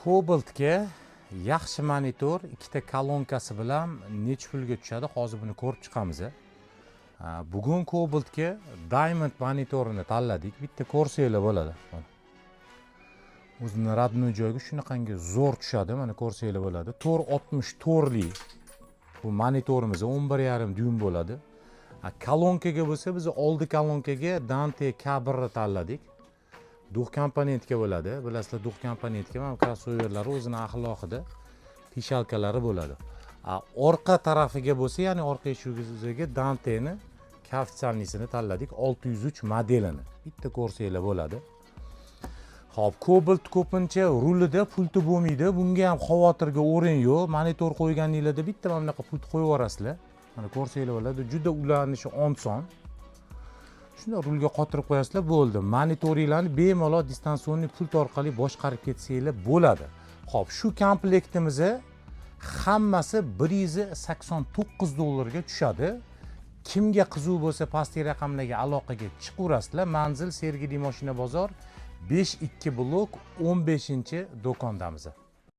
Cobalt'ga yaxshi monitor ikkita kolonkasi bilan necha pulga tushadi? Hozir buni ko'rib chiqamiz. Bugun Cobalt'ga Diamond monitorini tanladik. Bitta ko'rsanglar bo'ladi. O'zini radnoy joyiga shunaqangi zo'r tushadi. Mana ko'rsanglar bo'ladi. 464 li bu monitorimiz 11,5 dyum bo'ladi. Kolonkaga bo'lsa biz oldi kolonkaga Dante K1 ni tanladik. Duh komponentga bo'ladi. Bilasizlar, duh komponentga mana krossoverlari o'zini alohida pishalkalari bo'ladi. Orqa tarafiga bo'lsa, ya'ni orqa eshigiga Dante'ni ofitsialnisini tanladik, 603 modelini. Bitta ko'rsanglar bo'ladi. Xo'p, Cobalt ko'pincha rulida pulti bo'lmaydi. Bunga ham xavotirga o'rin yo'q. Monitor qo'yganinglarda bitta mana bunaqa pult qo'yib yuborasizlar. Mana ko'rsanglar bo'ladi. Juda ulanishi oson. Shunda rulga qotirib qo'yasizlar, bo'ldi. Monitoringlarni bemalol distansionniy pult orqali boshqarib ketsanglar bo'ladi. Xo'p, shu komplektimizni hammasi 189 dollarga tushadi. Kimga qiziq bo'lsa, pastki raqamlarga aloqaga chiqaverasizlar. Manzil Sergeli Mashina bozor 5-2 blok 15-do'kondamiz.